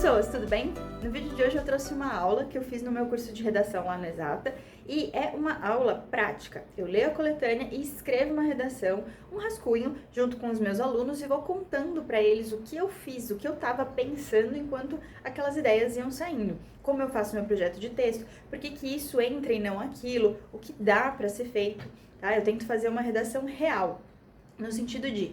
pessoas, tudo bem? No vídeo de hoje eu trouxe uma aula que eu fiz no meu curso de redação lá no Exata e é uma aula prática. Eu leio a coletânea e escrevo uma redação, um rascunho, junto com os meus alunos e vou contando para eles o que eu fiz, o que eu estava pensando enquanto aquelas ideias iam saindo. Como eu faço meu projeto de texto, por que isso entra e não aquilo, o que dá para ser feito, tá? Eu tento fazer uma redação real, no sentido de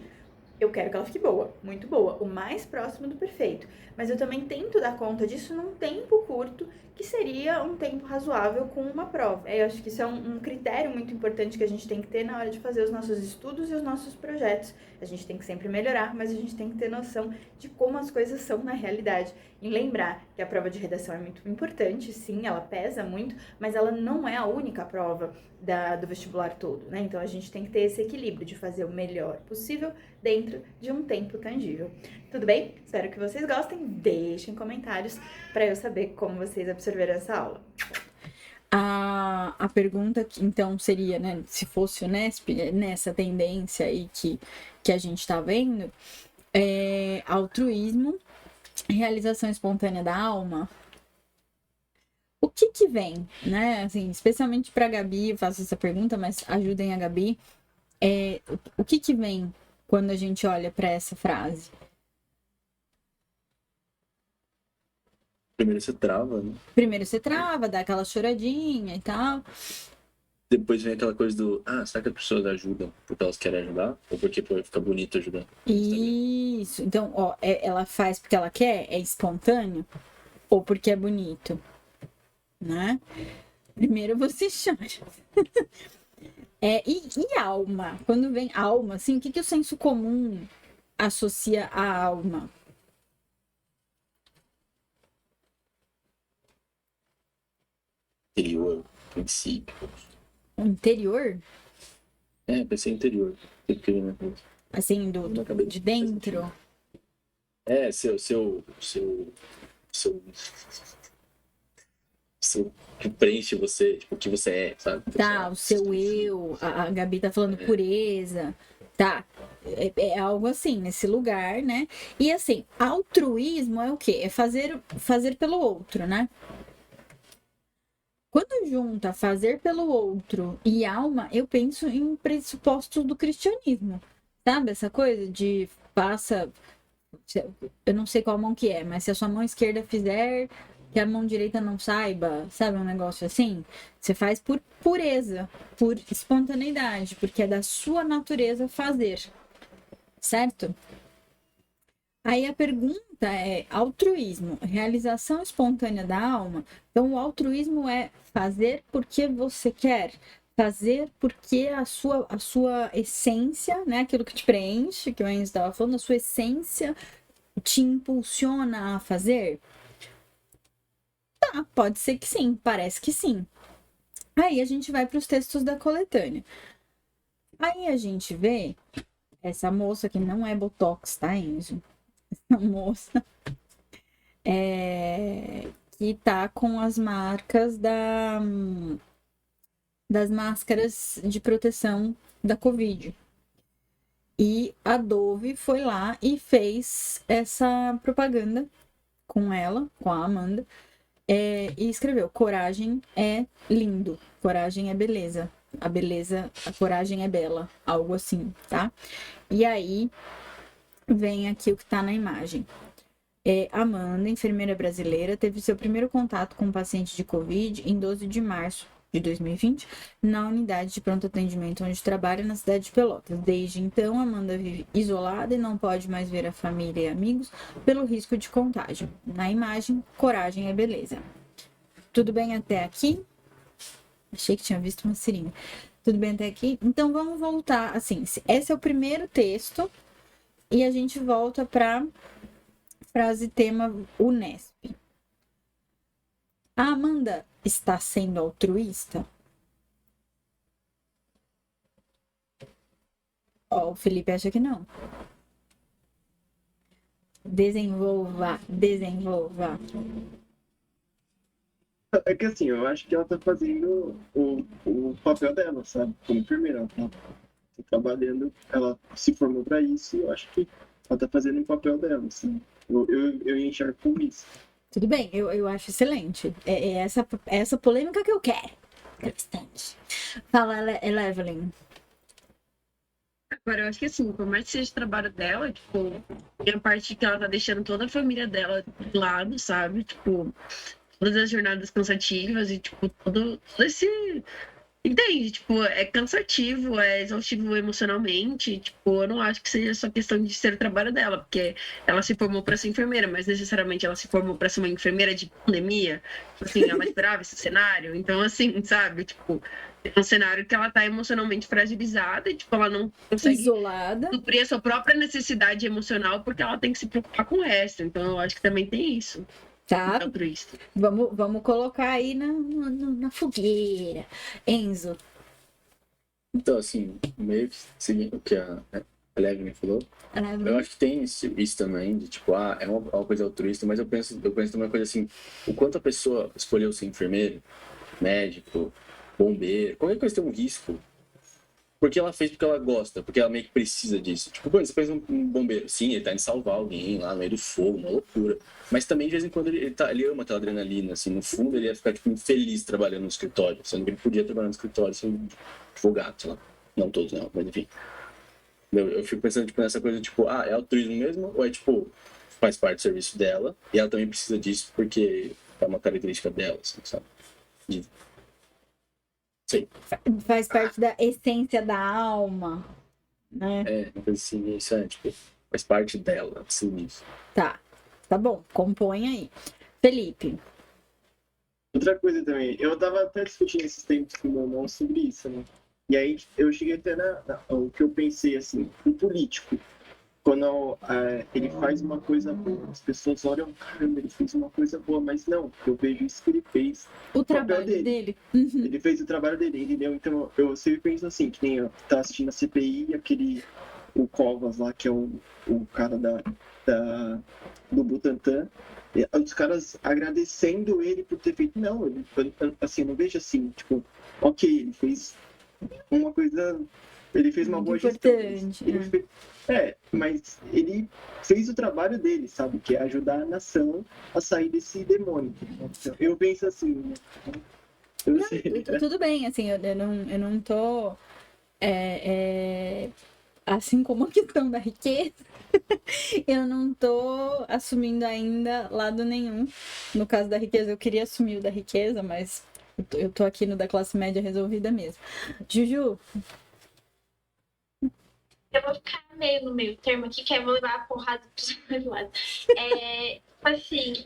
eu quero que ela fique boa, muito boa, o mais próximo do perfeito. Mas eu também tento dar conta disso num tempo curto, que seria um tempo razoável com uma prova. Eu acho que isso é um critério muito importante que a gente tem que ter na hora de fazer os nossos estudos e os nossos projetos. A gente tem que sempre melhorar, mas a gente tem que ter noção de como as coisas são na realidade. E lembrar que a prova de redação é muito importante, sim, ela pesa muito, mas ela não é a única prova do vestibular todo, né? Então a gente tem que ter esse equilíbrio de fazer o melhor possível dentro de um tempo tangível. Tudo bem? Espero que vocês gostem. Deixem comentários para eu saber como vocês absorveram essa aula. A pergunta que então seria, né, se fosse o Nesp, nessa tendência aí que a gente tá vendo, altruísmo, realização espontânea da alma, o que vem, né, assim, especialmente pra Gabi, eu faço essa pergunta, mas ajudem a Gabi, o que vem quando a gente olha pra essa frase? Primeiro você trava, né? Primeiro você trava, dá aquela choradinha e tal. Depois vem aquela coisa do, será que as pessoas ajudam porque elas querem ajudar? Ou porque fica bonito ajudar? Isso. Então, ó, ela faz porque ela quer? É espontâneo? Ou porque é bonito? Né? Primeiro você chora. E alma? Quando vem alma, assim, o que o senso comum associa à alma? Interior, princípio. O interior? Pensei interior. Assim, de dentro? Seu que preenche você, tipo, o que você é, sabe? Tá, o seu eu, a Gabi tá falando pureza, tá, é algo assim, nesse lugar, né? E assim, altruísmo é o quê? É fazer pelo outro, né? Quando junta fazer pelo outro e alma, eu penso em pressupostos do cristianismo, sabe? Essa coisa de faça, eu não sei qual mão que é, mas se a sua mão esquerda fizer, que a mão direita não saiba, sabe? Um negócio assim. Você faz por pureza, por espontaneidade, porque é da sua natureza fazer, certo? Aí a pergunta é altruísmo, realização espontânea da alma. Então o altruísmo é fazer porque você quer, fazer porque a sua essência, né, aquilo que te preenche, que o Enzo estava falando, a sua essência te impulsiona a fazer? Tá, pode ser que sim, parece que sim. Aí a gente vai para os textos da coletânea. Aí a gente vê essa moça que não é Botox, tá, Enzo? Essa moça que tá com as marcas das máscaras de proteção da Covid. E a Dove foi lá e fez essa propaganda com ela, com a Amanda, e escreveu: coragem é lindo, coragem é beleza, a coragem é bela, algo assim, tá? E aí vem aqui o que tá na imagem. Amanda, enfermeira brasileira, teve seu primeiro contato com um paciente de Covid em 12 de março de 2020, na unidade de pronto atendimento onde trabalha na cidade de Pelotas. Desde então, Amanda vive isolada e não pode mais ver a família e amigos pelo risco de contágio. Na imagem, coragem é beleza. Tudo bem até aqui? Achei que tinha visto uma seringa. Tudo bem até aqui? Então vamos voltar, assim, esse é o primeiro texto e a gente volta para frase tema Unesp. A Amanda está sendo altruísta? O Felipe acha que não. Desenvolva. É que assim, eu acho que ela tá fazendo o papel dela, sabe? Como enfermeira. Ela tá trabalhando, ela se formou pra isso e eu acho que Ela tá fazendo o papel dela, assim. Eu enxergo como isso. Tudo bem, eu acho excelente. É essa polêmica que eu quero. Bastante. Fala, Evelyn. Agora, eu acho que assim, por mais que seja o trabalho dela, tipo, tem a parte que ela tá deixando toda a família dela de lado, sabe? Tipo, todas as jornadas cansativas e, tipo, todo esse. Entende? Tipo, é cansativo, é exaustivo emocionalmente. Tipo, eu não acho que seja só questão de ser o trabalho dela, porque ela se formou para ser enfermeira, mas necessariamente ela se formou para ser uma enfermeira de pandemia. Assim, ela esperava esse cenário. Então, assim, sabe? Tipo, é um cenário que ela tá emocionalmente fragilizada e, tipo, ela não consegue Isolada. suprir a sua própria necessidade emocional porque ela tem que se preocupar com o resto. Então, eu acho que também tem isso. Tá? Altruísta. Vamos colocar aí na fogueira. Enzo. Então, assim, meio que seguindo o que a Evelyn falou, eu acho que tem isso também, de tipo, é uma coisa altruísta, mas eu penso também uma coisa assim, o quanto a pessoa escolheu ser enfermeiro, médico, bombeiro, qualquer coisa tem um risco. Porque ela fez porque ela gosta, porque ela meio que precisa disso. Tipo, quando você fez um bombeiro, sim, ele tá indo salvar alguém lá no meio do fogo, uma loucura. Mas também, de vez em quando, ele ama aquela adrenalina, assim. No fundo, ele ia ficar, tipo, infeliz trabalhando no escritório. Sendo que ele podia trabalhar no escritório, ser um advogado, sei lá. Não todos, não, mas enfim. Eu fico pensando, tipo, nessa coisa, tipo, é altruísmo mesmo? Ou é, tipo, faz parte do serviço dela e ela também precisa disso porque é uma característica dela, assim, sabe? Sei. Faz parte da essência da alma, né? Assim, isso tipo, faz parte dela, assim, isso. Tá bom, compõe aí. Felipe. Outra coisa também, eu tava até discutindo esses tempos com o meu irmão sobre isso, né? E aí eu cheguei até o que eu pensei, assim, o político, quando ele faz uma coisa boa, as pessoas olham, caramba, ele fez uma coisa boa, mas não, eu vejo isso que ele fez. O trabalho dele. Uhum. Ele fez o trabalho dele, entendeu? Então eu sempre penso assim, que nem eu tá assistindo a CPI, o Covas lá, que é o cara do Butantan, os caras agradecendo ele por ter feito. Não, assim, não vejo assim, tipo, ok, ele fez uma coisa. Ele fez uma boa gestão. Mas ele fez o trabalho dele, sabe? Que é ajudar a nação a sair desse demônio. Então, eu penso assim, né? Tudo bem, assim, eu não tô. Assim como a questão da riqueza, eu não tô assumindo ainda lado nenhum. No caso da riqueza, eu queria assumir o da riqueza, mas eu tô aqui no da classe média resolvida mesmo. Juju. Eu vou ficar meio no meio termo aqui, que eu vou levar a porrada pros dois lados. Assim,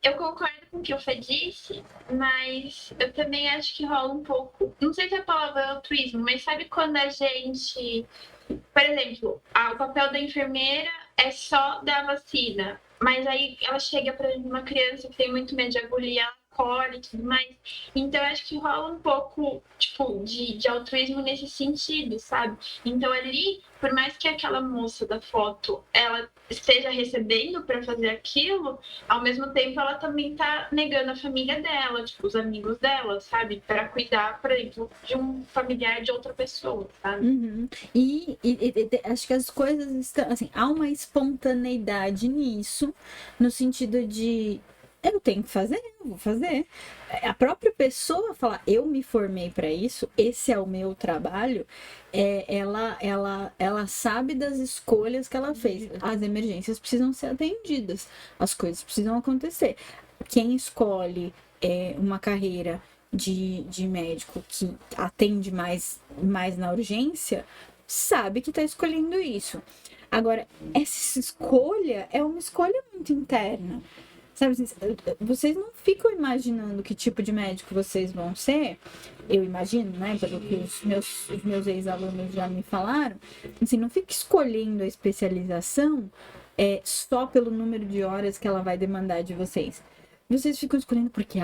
eu concordo com o que o Fê disse, mas eu também acho que rola um pouco. Não sei se a palavra é altruísmo, mas sabe quando a gente. Por exemplo, o papel da enfermeira é só dar vacina, mas aí ela chega para uma criança que tem muito medo de agulha e ela corre e tudo mais. Então, eu acho que rola um pouco, tipo, de altruísmo nesse sentido, sabe? Então, ali, por mais que aquela moça da foto, ela esteja recebendo para fazer aquilo, ao mesmo tempo ela também tá negando a família dela, tipo, os amigos dela, sabe? Para cuidar, por exemplo, de um familiar de outra pessoa, sabe? Uhum. E acho que as coisas estão, assim, há uma espontaneidade nisso, no sentido de eu tenho que fazer, eu vou fazer. A própria pessoa falar, eu me formei para isso, esse é o meu trabalho, ela sabe das escolhas que ela fez. As emergências precisam ser atendidas, as coisas precisam acontecer. Quem escolhe uma carreira de médico que atende mais na urgência, sabe que está escolhendo isso. Agora, essa escolha é uma escolha muito interna. Sabe, vocês não ficam imaginando que tipo de médico vocês vão ser. Eu imagino, né? Pelo que os meus ex-alunos já me falaram. Assim, não fica escolhendo a especialização só pelo número de horas que ela vai demandar de vocês. Vocês ficam escolhendo porque,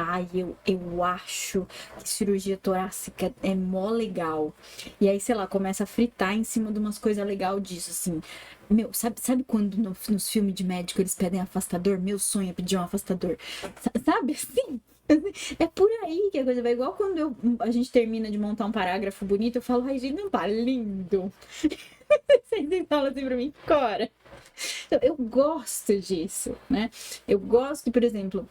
eu acho que cirurgia torácica é mó legal. E aí, sei lá, começa a fritar em cima de umas coisas legais disso, assim. Meu, sabe quando nos filmes de médico eles pedem afastador? Meu sonho é pedir um afastador. Sabe, assim? É por aí que a coisa vai. Igual quando a gente termina de montar um parágrafo bonito, eu falo, ai, gente, não tá lindo. Vocês e fala assim pra mim, Cora. Então, eu gosto disso, né? Eu gosto, por exemplo,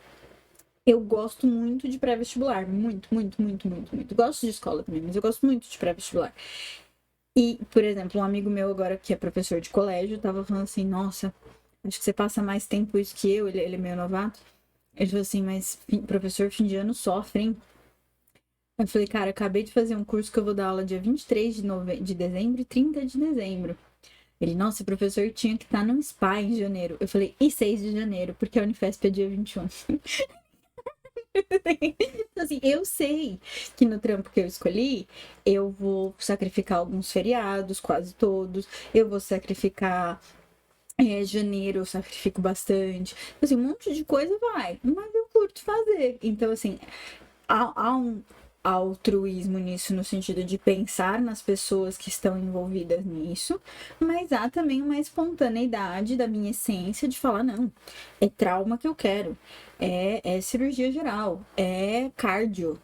eu gosto muito de pré-vestibular. Muito, muito, muito, muito, muito. Gosto de escola também, mas eu gosto muito de pré-vestibular. E, por exemplo, um amigo meu agora que é professor de colégio tava falando assim, nossa, acho que você passa mais tempo isso que eu, ele é meio novato. Ele falou assim, mas professor fim de ano sofre, hein? Eu falei, cara, acabei de fazer um curso que eu vou dar aula dia 23 de dezembro e 30 de dezembro. Ele, nossa, o professor tinha que estar num spa em janeiro. Eu falei, e 6 de janeiro, porque a Unifesp é dia 21. Então, assim, eu sei que no trampo que eu escolhi, eu vou sacrificar alguns feriados, quase todos. Eu vou sacrificar janeiro, eu sacrifico bastante. Assim, um monte de coisa vai, mas eu curto fazer. Então, assim, há um altruísmo nisso, no sentido de pensar nas pessoas que estão envolvidas nisso, mas há também uma espontaneidade da minha essência de falar, não, é trauma que eu quero, é cirurgia geral, é cardio,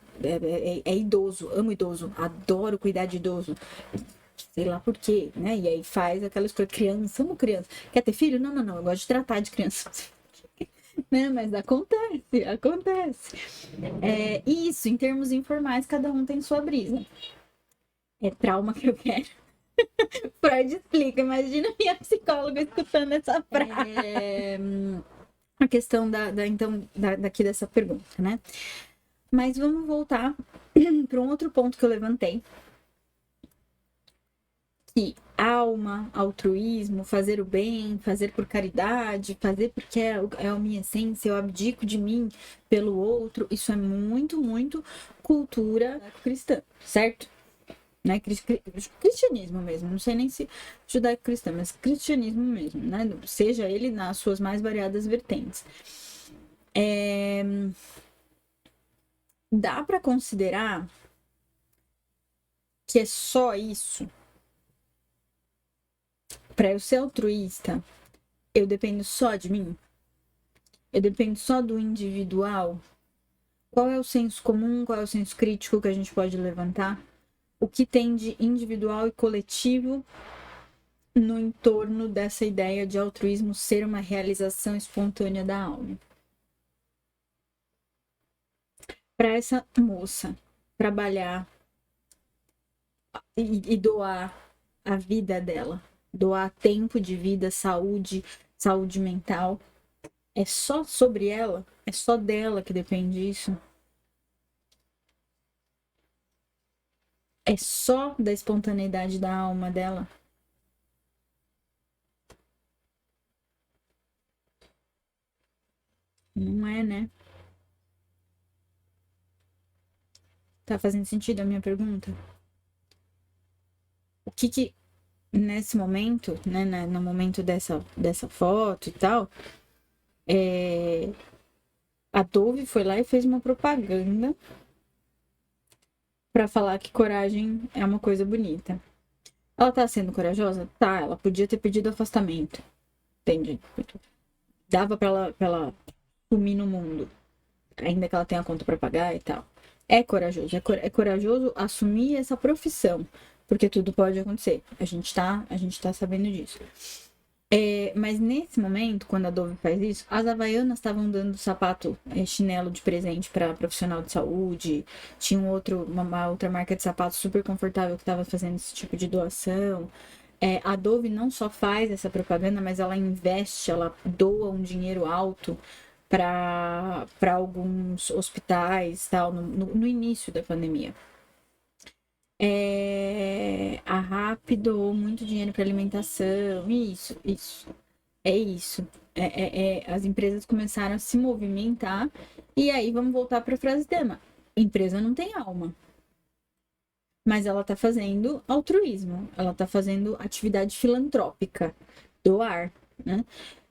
é idoso, amo idoso, adoro cuidar de idoso. Sei lá por quê, né? E aí faz aquelas coisas, criança, amo criança. Quer ter filho? Não, não, não, eu gosto de tratar de criança. Né? Mas acontece. Isso, em termos informais, cada um tem sua brisa. É trauma que eu quero. Freud explica, imagina minha psicóloga escutando essa frase. A questão daqui dessa pergunta, né? Mas vamos voltar para um outro ponto que eu levantei. Que alma, altruísmo, fazer o bem, fazer por caridade, fazer porque é a minha essência, eu abdico de mim pelo outro, isso é muito, muito cultura cristã, certo? Né? Cristianismo mesmo, não sei nem se judaico-cristã, mas cristianismo mesmo, né? Seja ele nas suas mais variadas vertentes. Dá para considerar que é só isso? Para eu ser altruísta, eu dependo só de mim? Eu dependo só do individual? Qual é o senso comum, qual é o senso crítico que a gente pode levantar? O que tem de individual e coletivo no entorno dessa ideia de altruísmo ser uma realização espontânea da alma? Para essa moça trabalhar e doar a vida dela, doar tempo de vida, saúde mental, é só sobre ela? É só dela que depende isso? É só da espontaneidade da alma dela? Não é, né? Tá fazendo sentido a minha pergunta? O que nesse momento, né, no momento dessa foto e tal, a Dove foi lá e fez uma propaganda pra falar que coragem é uma coisa bonita. Ela tá sendo corajosa? Tá, ela podia ter pedido afastamento. Entende? Dava pra ela sumir no mundo. Ainda que ela tenha conta pra pagar e tal. É corajoso. É corajoso assumir essa profissão. Porque tudo pode acontecer. A gente tá sabendo disso. Mas nesse momento, quando a Dove faz isso, as Havaianas estavam dando sapato, chinelo de presente para profissional de saúde. Tinha uma outra marca de sapato super confortável que estava fazendo esse tipo de doação. A Dove não só faz essa propaganda, mas ela investe, ela doa um dinheiro alto para alguns hospitais, tal, no início da pandemia. A RAP doou muito dinheiro para alimentação, isso. É isso. As empresas começaram a se movimentar, e aí vamos voltar para a frase tema. Empresa não tem alma. Mas ela tá fazendo altruísmo, ela tá fazendo atividade filantrópica, doar, né?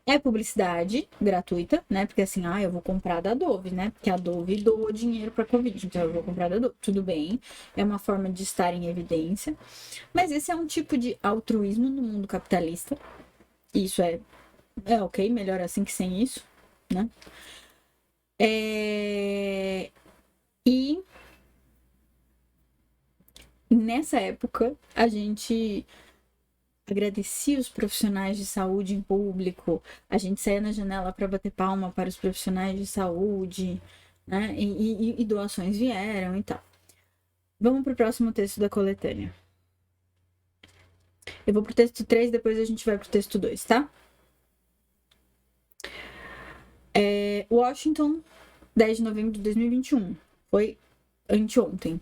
É publicidade gratuita, né? Porque assim, eu vou comprar da Dove, né? Porque a Dove doou dinheiro para Covid, então eu vou comprar da Dove. Tudo bem, é uma forma de estar em evidência. Mas esse é um tipo de altruísmo no mundo capitalista. Isso é ok, melhor assim que sem isso, né? E nessa época, a gente agradecia os profissionais de saúde em público, a gente saía na janela para bater palma para os profissionais de saúde, né? E doações vieram e tal. Vamos para o próximo texto da coletânea. Eu vou pro texto 3, depois a gente vai pro texto 2, tá? Washington, 10 de novembro de 2021. Foi anteontem.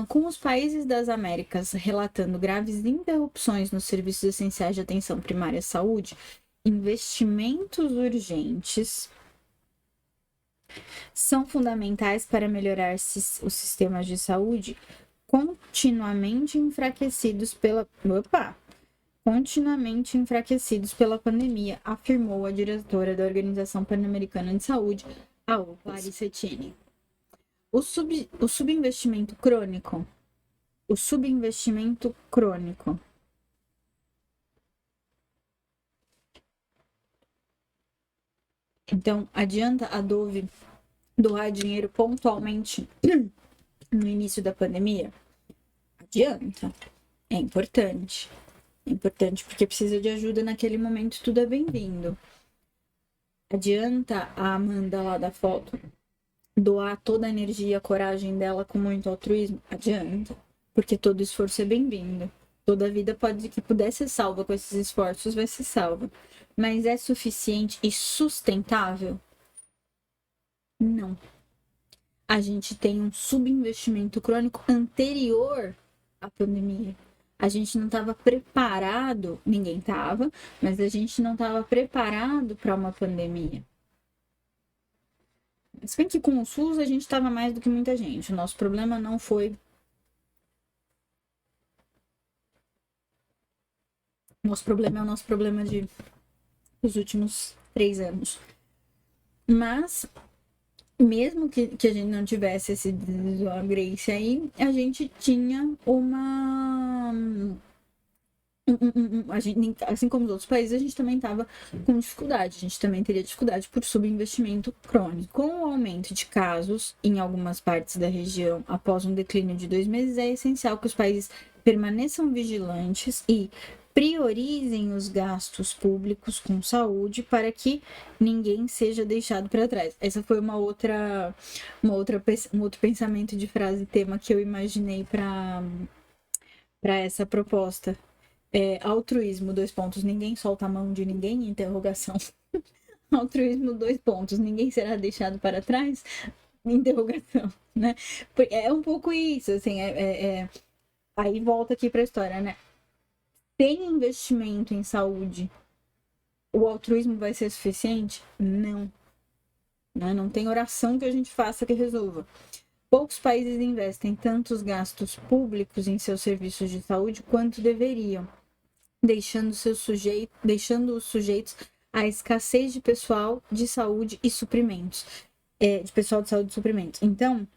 Com os países das Américas relatando graves interrupções nos serviços essenciais de atenção primária à saúde, investimentos urgentes são fundamentais para melhorar os sistemas de saúde continuamente enfraquecidos pela pandemia, afirmou a diretora da Organização Pan-Americana de Saúde, a Clarice Etienne. O subinvestimento crônico. Então, adianta a Dove doar dinheiro pontualmente no início da pandemia? Adianta. É importante. É importante porque precisa de ajuda naquele momento, tudo é bem-vindo. Adianta a Amanda lá da foto doar toda a energia, a coragem dela com muito altruísmo? Adianta. Porque todo esforço é bem-vindo. Toda vida que puder ser salva com esses esforços vai ser salva. Mas é suficiente e sustentável? Não. A gente tem um subinvestimento crônico anterior à pandemia. A gente não estava preparado, ninguém estava, mas a gente não estava preparado para uma pandemia. Se bem que com o SUS a gente estava mais do que muita gente. O nosso problema não foi... Nosso problema é o nosso problema dos últimos 3 anos. Mas... mesmo que a gente não tivesse esse desgrace aí, a gente tinha a gente, assim como os outros países, a gente também estava com dificuldade. A gente também teria dificuldade por subinvestimento crônico. Com o aumento de casos em algumas partes da região após um declínio de 2 meses, é essencial que os países permaneçam vigilantes e priorizem os gastos públicos com saúde para que ninguém seja deixado para trás. Essa foi um outro pensamento de frase tema que eu imaginei para essa proposta. Altruísmo, 2 pontos, ninguém solta a mão de ninguém, interrogação. Altruísmo, 2 pontos, ninguém será deixado para trás, interrogação, né? É um pouco isso, assim, aí volta aqui para a história, né? Tem investimento em saúde, o altruísmo vai ser suficiente? Não. Não tem oração que a gente faça que resolva. Poucos países investem tantos gastos públicos em seus serviços de saúde quanto deveriam, deixando os sujeitos à escassez de pessoal de saúde e suprimentos. De pessoal de saúde e suprimentos. Então,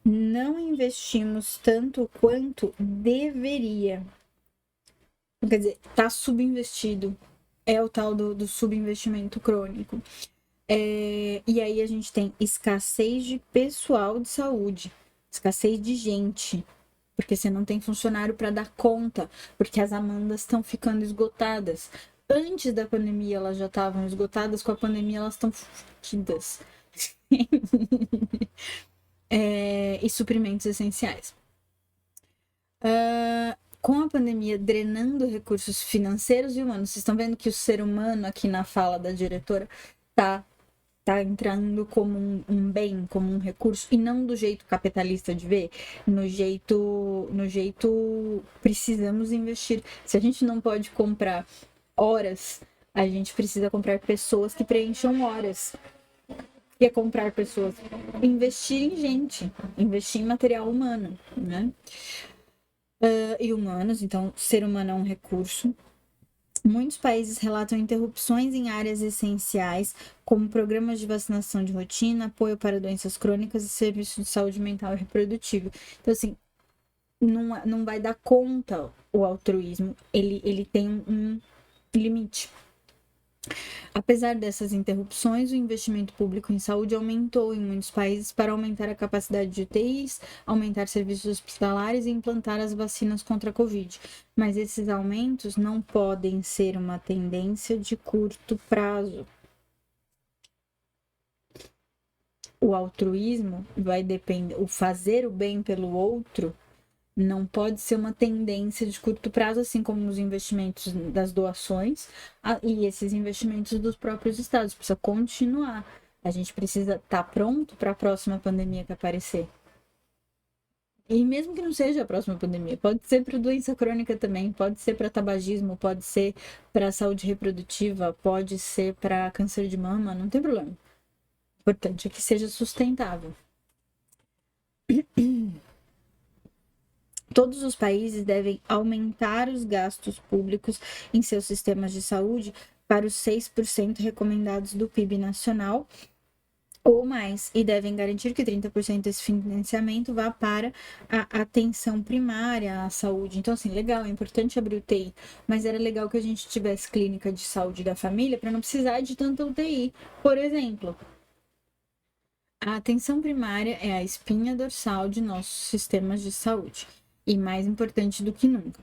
não investimos tanto quanto deveria. Quer dizer, está subinvestido. É o tal do subinvestimento crônico. E aí a gente tem escassez de pessoal de saúde, escassez de gente, porque você não tem funcionário para dar conta, porque as Amandas estão ficando esgotadas. Antes da pandemia elas já estavam esgotadas, com a pandemia elas estão fodidas. E suprimentos essenciais. Com a pandemia drenando recursos financeiros e humanos, vocês estão vendo que o ser humano, aqui na fala da diretora, tá entrando como um bem, como um recurso, e não do jeito capitalista de ver, no jeito precisamos investir. Se a gente não pode comprar horas, a gente precisa comprar pessoas que preencham horas. O que é comprar pessoas? Investir em gente, investir em material humano, né? E humanos, então ser humano é um recurso. Muitos países relatam interrupções em áreas essenciais, como programas de vacinação de rotina, apoio para doenças crônicas e serviços de saúde mental e reprodutiva. Então, assim, não vai dar conta o altruísmo, ele tem um limite. Apesar dessas interrupções, o investimento público em saúde aumentou em muitos países para aumentar a capacidade de UTIs, aumentar serviços hospitalares e implantar as vacinas contra a Covid. Mas esses aumentos não podem ser uma tendência de curto prazo. O altruísmo vai depender, o fazer o bem pelo outro não pode ser uma tendência de curto prazo, assim como os investimentos das doações e esses investimentos dos próprios estados. Precisa continuar. A gente precisa estar pronto para a próxima pandemia que aparecer. E mesmo que não seja a próxima pandemia, pode ser para doença crônica também, pode ser para tabagismo, pode ser para saúde reprodutiva, pode ser para câncer de mama, não tem problema. O importante é que seja sustentável. Todos os países devem aumentar os gastos públicos em seus sistemas de saúde para os 6% recomendados do PIB nacional ou mais, e devem garantir que 30% desse financiamento vá para a atenção primária à saúde. Então, assim, legal, é importante abrir UTI, mas era legal que a gente tivesse clínica de saúde da família para não precisar de tanta UTI. Por exemplo, a atenção primária é a espinha dorsal de nossos sistemas de saúde. E mais importante do que nunca.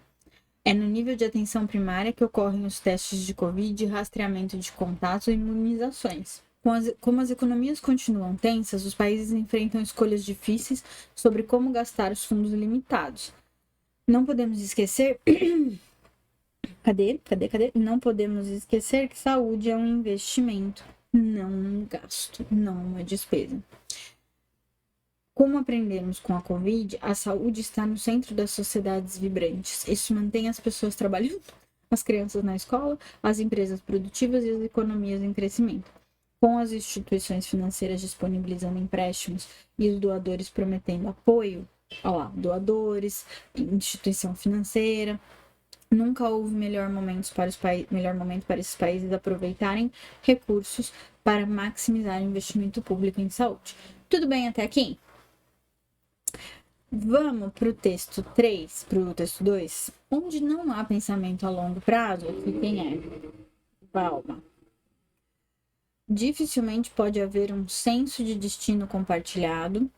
É no nível de atenção primária que ocorrem os testes de Covid, rastreamento de contatos e imunizações. Como as economias continuam tensas, os países enfrentam escolhas difíceis sobre como gastar os fundos limitados. Não podemos esquecer... Cadê? Não podemos esquecer que saúde é um investimento, não um gasto, não uma despesa. Como aprendemos com a Covid, a saúde está no centro das sociedades vibrantes. Isso mantém as pessoas trabalhando, as crianças na escola, as empresas produtivas e as economias em crescimento. Com as instituições financeiras disponibilizando empréstimos e os doadores prometendo apoio, doadores, instituição financeira, nunca houve melhor momento para esses países aproveitarem recursos para maximizar o investimento público em saúde. Tudo bem até aqui? Vamos para o texto 3, para o texto 2, onde não há pensamento a longo prazo, quem é? Palma. Dificilmente pode haver um senso de destino compartilhado,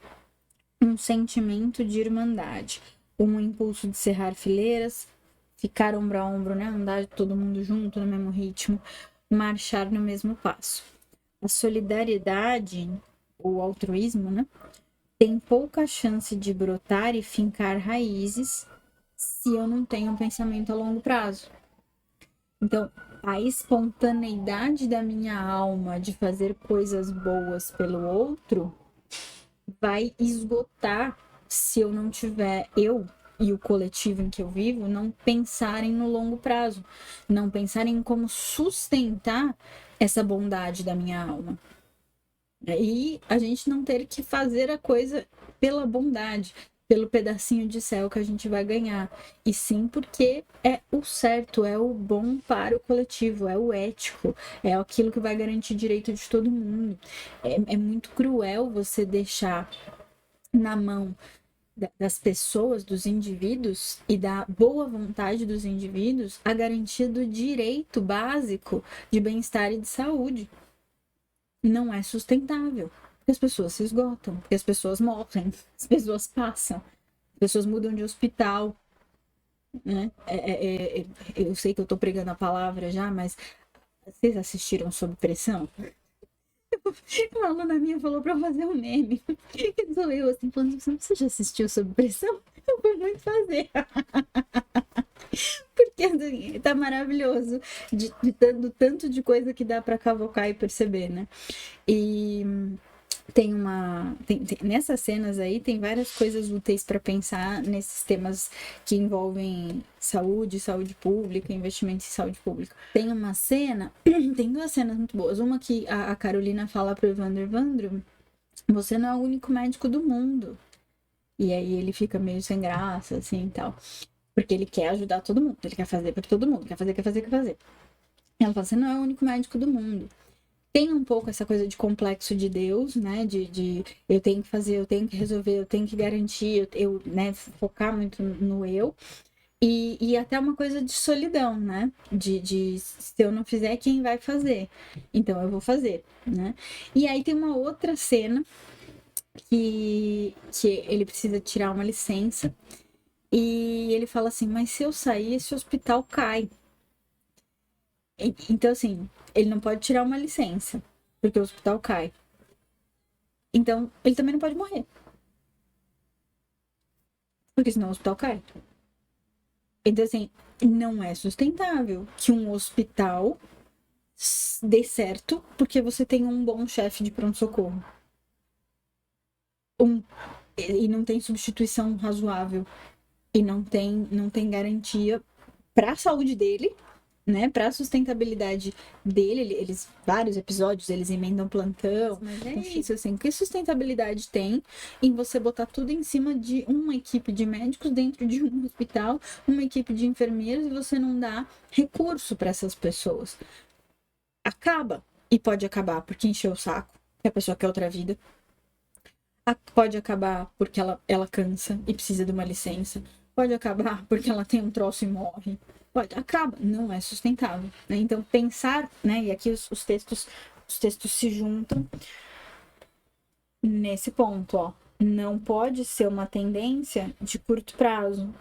um sentimento de irmandade, um impulso de cerrar fileiras, ficar ombro a ombro, né? Andar todo mundo junto no mesmo ritmo, marchar no mesmo passo. A solidariedade, o altruísmo, né? Tem pouca chance de brotar e fincar raízes se eu não tenho um pensamento a longo prazo. Então, a espontaneidade da minha alma de fazer coisas boas pelo outro vai esgotar se eu não tiver, eu e o coletivo em que eu vivo, não pensarem no longo prazo, não pensarem em como sustentar essa bondade da minha alma. E a gente não ter que fazer a coisa pela bondade, pelo pedacinho de céu que a gente vai ganhar. E sim porque é o certo, é o bom para o coletivo, é o ético, é aquilo que vai garantir direito de todo mundo. É muito cruel você deixar na mão das pessoas, dos indivíduos e da boa vontade dos indivíduos a garantia do direito básico de bem-estar e de saúde. Não é sustentável, porque as pessoas se esgotam, porque as pessoas morrem, as pessoas passam, as pessoas mudam de hospital, né? Eu sei que eu tô pregando a palavra já, mas vocês assistiram Sob Pressão? Uma aluna minha falou pra eu fazer um meme, que sou eu assim, falando, você já assistiu Sob Pressão? Eu vou muito fazer. Porque assim, tá maravilhoso do tanto de coisa que dá pra cavocar e perceber, né? E nessas cenas aí tem várias coisas úteis para pensar nesses temas que envolvem saúde pública, investimento em saúde pública. Tem uma cena, tem duas cenas muito boas. Uma que a Carolina fala pro Evandro, você não é o único médico do mundo. E aí ele fica meio sem graça, assim, e tal. Porque ele quer ajudar todo mundo, ele quer fazer por todo mundo, quer fazer. Ela fala, você não é o único médico do mundo. Tem um pouco essa coisa de complexo de Deus, né? De eu tenho que fazer, eu tenho que resolver, eu tenho que garantir, eu né, focar muito no eu. E até uma coisa de solidão, né? De se eu não fizer, quem vai fazer? Então eu vou fazer, né? E aí tem uma outra cena que ele precisa tirar uma licença e ele fala assim, mas se eu sair, esse hospital cai. Então, assim, ele não pode tirar uma licença, porque o hospital cai. Então, ele também não pode morrer. Porque senão o hospital cai. Então, assim, não é sustentável que um hospital dê certo porque você tem um bom chefe de pronto-socorro. E não tem substituição razoável. E não tem garantia para a saúde dele, né? Para a sustentabilidade dele. Eles, vários episódios, eles emendam plantão. Mas é isso, assim, que sustentabilidade tem em você botar tudo em cima de uma equipe de médicos dentro de um hospital, uma equipe de enfermeiros, e você não dá recurso para essas pessoas. Acaba. E pode acabar porque encheu o saco, que a pessoa quer outra vida. Pode acabar porque ela cansa e precisa de uma licença. Pode acabar porque ela tem um troço e morre. Acaba, não é sustentável, né? Então pensar, né? E aqui os textos se juntam nesse ponto, ó. Não pode ser uma tendência de curto prazo,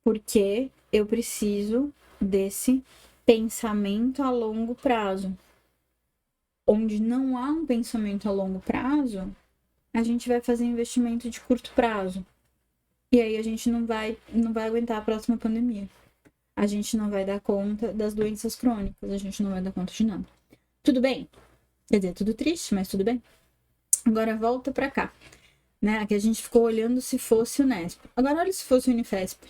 porque eu preciso desse pensamento a longo prazo. Onde não há um pensamento a longo prazo, a gente vai fazer investimento de curto prazo. E aí a gente não vai aguentar a próxima pandemia. A gente não vai dar conta das doenças crônicas. A gente não vai dar conta de nada. Tudo bem? Quer dizer, tudo triste, mas tudo bem. Agora volta pra cá. Né? Aqui a gente ficou olhando se fosse o Unesp. Agora olha se fosse o Unifesp.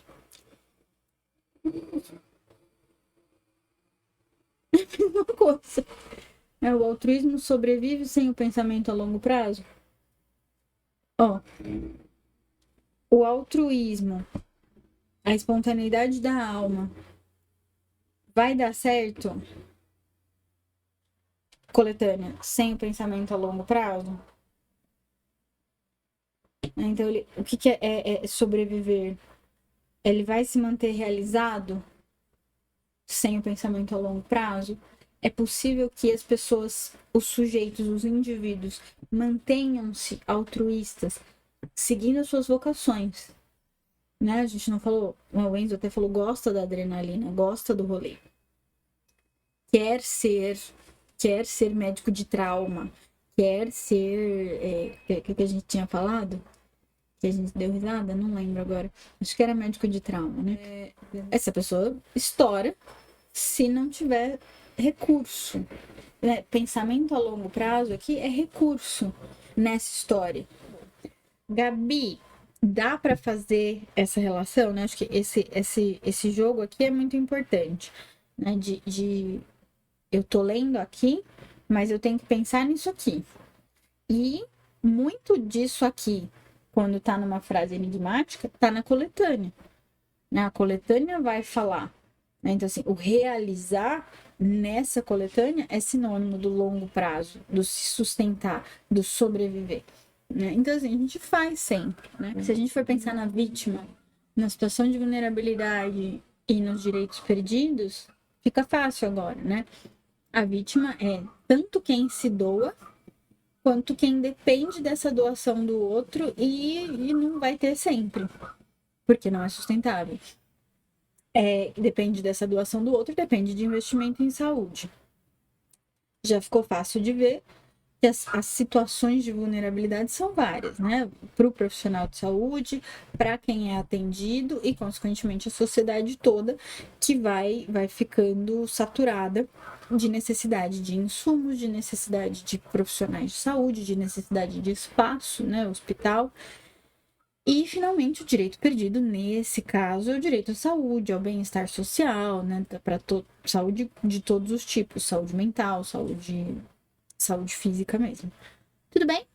Uma coisa. O altruísmo sobrevive sem o pensamento a longo prazo? Ó, o altruísmo, a espontaneidade da alma, vai dar certo, coletânea, sem o pensamento a longo prazo? Então, o que é sobreviver? Ele vai se manter realizado sem o pensamento a longo prazo? É possível que as pessoas, os sujeitos, os indivíduos, mantenham-se altruístas, seguindo as suas vocações, né? A gente não falou, o Enzo até falou, gosta da adrenalina, gosta do rolê. Quer ser médico de trauma, quer ser, o que a gente tinha falado? Que a gente deu risada? Não lembro agora. Acho que era médico de trauma, né? Essa pessoa estoura se não tiver recurso. Né? Pensamento a longo prazo aqui é recurso nessa história. Gabi, dá para fazer essa relação, né? Acho que esse jogo aqui é muito importante, né? Eu tô lendo aqui, mas eu tenho que pensar nisso aqui. E muito disso aqui, quando tá numa frase enigmática, tá na coletânea. Né? A coletânea vai falar. Né? Então, assim, o realizar nessa coletânea é sinônimo do longo prazo, do se sustentar, do sobreviver. Né? Então, assim, a gente faz sempre. Né? Se a gente for pensar na vítima, na situação de vulnerabilidade e nos direitos perdidos, fica fácil agora, né? A vítima é tanto quem se doa, quanto quem depende dessa doação do outro e não vai ter sempre, porque não é sustentável. Depende dessa doação do outro, depende de investimento em saúde. Já ficou fácil de ver que as situações de vulnerabilidade são várias, né? Para o profissional de saúde, para quem é atendido e, consequentemente, a sociedade toda que vai ficando saturada de necessidade de insumos, de necessidade de profissionais de saúde, de necessidade de espaço, né? Hospital. E, finalmente, o direito perdido, nesse caso, é o direito à saúde, ao bem-estar social, né? Para saúde de todos os tipos, saúde mental, saúde física mesmo. Tudo bem?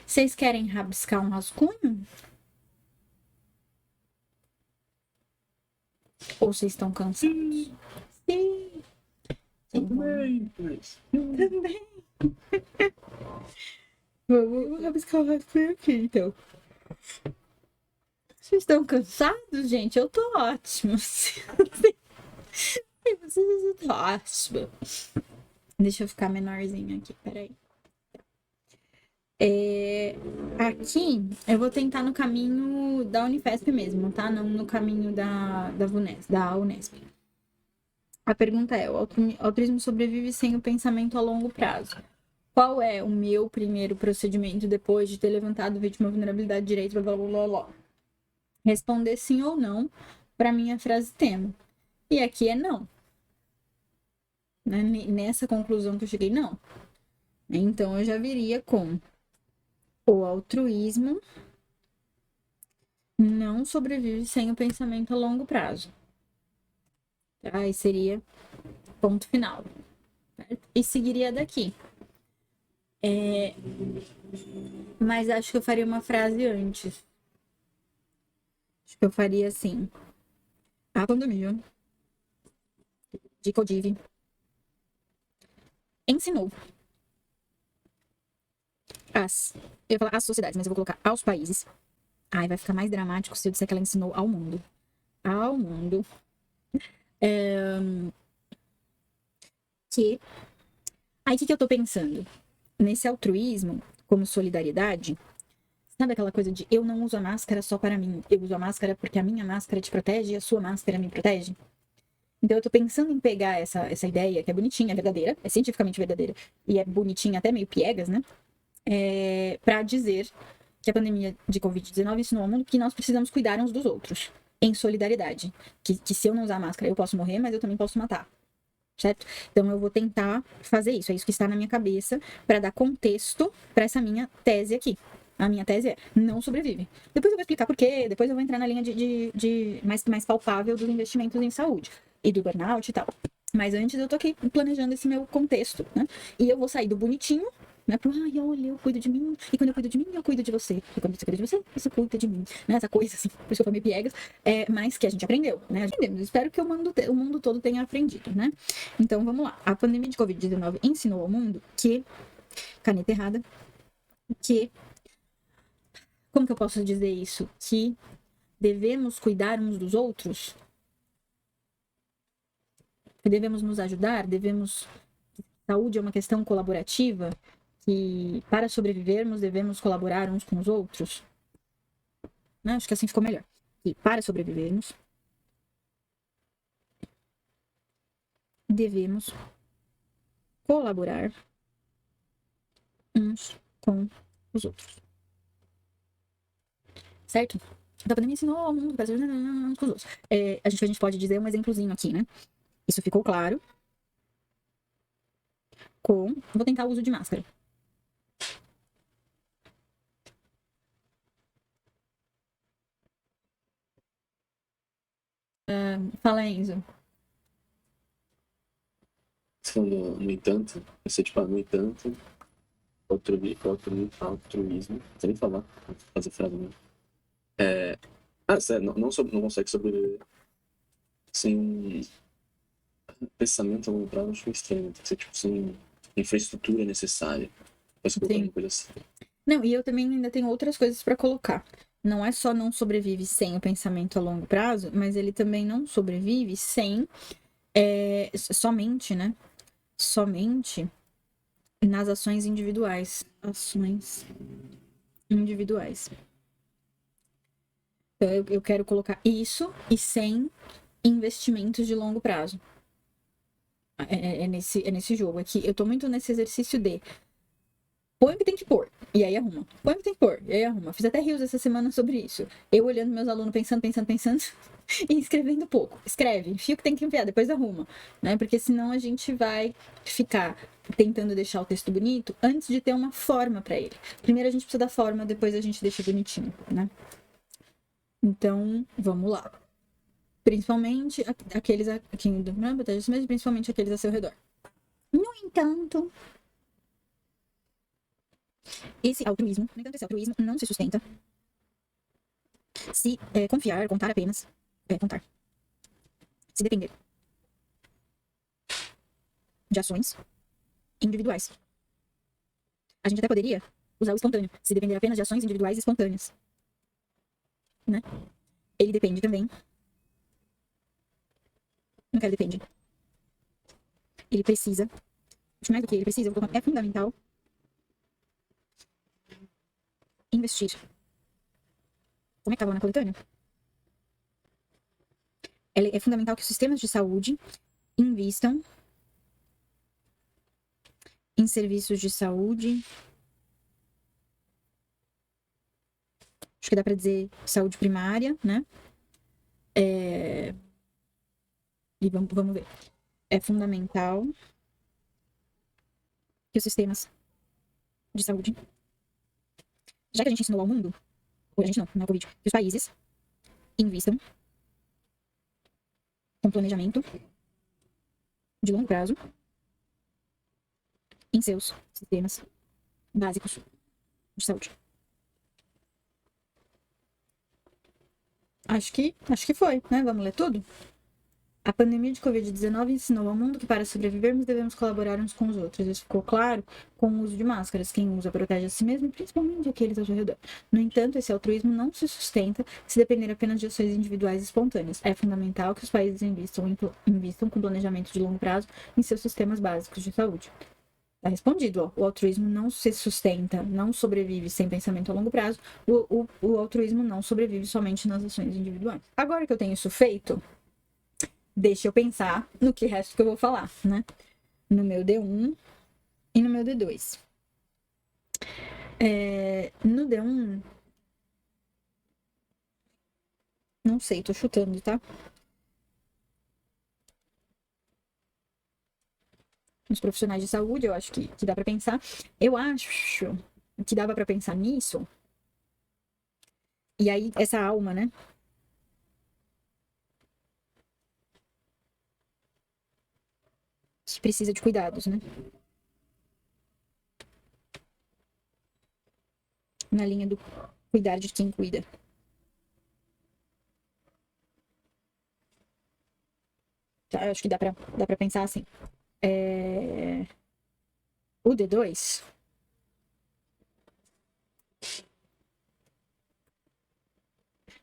Vocês querem rabiscar um rascunho? Ou vocês estão cansados? Sim. Também. Também. Vamos rabiscar o rascunho aqui, então. Vocês estão cansados, gente? Eu tô ótima. Eu tô ótima. Deixa eu ficar menorzinho aqui, peraí. Aqui eu vou tentar no caminho da Unifesp mesmo, tá? Não no caminho da Unesp. A pergunta é: o altruísmo sobrevive sem o pensamento a longo prazo? Qual é o meu primeiro procedimento depois de ter levantado vítima, vulnerabilidade, direito, blá blá blá blá? Responder sim ou não para minha frase tema. E aqui é não. Nessa conclusão que eu cheguei, não. Então eu já viria com: o altruísmo não sobrevive sem o pensamento a longo prazo. Aí seria ponto final. Certo? E seguiria daqui. Mas acho que eu faria uma frase antes. Acho que eu faria assim: a pandemia de Covid ensinou eu ia falar as sociedades, mas eu vou colocar aos países. Ai, vai ficar mais dramático se eu disser que ela ensinou ao mundo. Ao mundo. Que... Aí, o que eu tô pensando? Nesse altruísmo, como solidariedade, sabe aquela coisa de eu não uso a máscara só para mim, eu uso a máscara porque a minha máscara te protege e a sua máscara me protege? Então eu tô pensando em pegar essa ideia, que é bonitinha, é verdadeira, é cientificamente verdadeira, e é bonitinha até meio piegas, né? Para dizer que a pandemia de Covid-19 ensinou ao mundo que nós precisamos cuidar uns dos outros, em solidariedade. Que se eu não usar máscara, eu posso morrer, mas eu também posso matar. Certo? Então eu vou tentar fazer isso. É isso que está na minha cabeça para dar contexto para essa minha tese aqui. A minha tese é: não sobrevive. Depois eu vou explicar por quê. Depois eu vou entrar na linha de mais palpável dos investimentos em saúde e do burnout e tal. Mas antes eu tô aqui planejando esse meu contexto, né? E eu vou sair do bonitinho, né? Pro, ai, olha, eu cuido de mim. E quando eu cuido de mim, eu cuido de você. E quando você cuida de você, você cuida de mim. Né? Essa coisa, assim, por isso que eu falei piegas. Mas que a gente aprendeu, né? Aprendemos. Espero que o mundo todo tenha aprendido, né? Então, vamos lá. A pandemia de Covid-19 ensinou ao mundo que... Caneta errada. Que... Como que eu posso dizer isso? Que devemos cuidar uns dos outros? Que devemos nos ajudar? Saúde é uma questão colaborativa? Que para sobrevivermos devemos colaborar uns com os outros? Né? Acho que assim ficou melhor. E para sobrevivermos devemos colaborar uns com os outros. Certo? Então, a pandemia ensinou ao mundo para sobreviver uns com os outros. A gente pode dizer um exemplozinho aqui, né? Isso ficou claro com... Vou tentar o uso de máscara. Fala, Enzo. Você falou no entanto, você tipo, no entanto, altruísmo, não sei nem falar, fazer frase mesmo. Sério, não consegue sobreviver sem um pensamento a longo prazo, acho estranho. Tem que ser tipo sem infraestrutura necessária para se colocar uma coisa assim. Não, e eu também ainda tenho outras coisas para colocar. Não é só não sobrevive sem o pensamento a longo prazo, mas ele também não sobrevive sem somente, né? Somente nas ações individuais. Ações individuais. Então, eu quero colocar isso e sem investimentos de longo prazo. É nesse jogo aqui. Eu tô muito nesse exercício de põe o que tem que pôr, e aí arruma. Põe o que tem que pôr, e aí arruma. Fiz até rios essa semana sobre isso. Eu olhando meus alunos, pensando, e escrevendo pouco. Escreve, enfia o que tem que enviar, depois arruma. Né? Porque senão a gente vai ficar tentando deixar o texto bonito antes de ter uma forma para ele. Primeiro a gente precisa da forma, depois a gente deixa bonitinho, né? Então, vamos lá. Principalmente aqueles aqui, principalmente aqueles a seu redor. No entanto, esse altruísmo não se sustenta se contar apenas, se depender de ações individuais. A gente até poderia usar o espontâneo, se depender apenas de ações individuais e espontâneas. Né? ele depende também. Não quero depende. Ele precisa. Mais do que ele precisa, é fundamental investir. Como é que tava na coletânea? É fundamental que os sistemas de saúde invistam em serviços de saúde. Acho que dá para dizer saúde primária, né? E vamos ver. É fundamental que os sistemas de saúde, já que a gente ensinou ao mundo, ou a gente não é o Covid, que os países invistam com planejamento de longo prazo em seus sistemas básicos de saúde. Acho que foi, né? Vamos ler tudo? A pandemia de Covid-19 ensinou ao mundo que para sobrevivermos devemos colaborar uns com os outros. Isso ficou claro com o uso de máscaras. Quem usa protege a si mesmo e principalmente aqueles ao seu redor. No entanto, esse altruísmo não se sustenta se depender apenas de ações individuais e espontâneas. É fundamental que os países invistam com planejamento de longo prazo em seus sistemas básicos de saúde. Tá respondido, ó. O altruísmo não se sustenta, não sobrevive sem pensamento a longo prazo. O altruísmo não sobrevive somente nas ações individuais. Agora que eu tenho isso feito, deixa eu pensar no que resto que eu vou falar, né? No meu D1 e no meu D2. No D1... Não sei, tô chutando, tá? Os profissionais de saúde, eu acho que dá pra pensar. Eu acho que dava pra pensar nisso. E aí, essa alma, né? Que precisa de cuidados, né? Na linha do cuidar de quem cuida. Tá, eu acho que dá pra pensar assim. O D2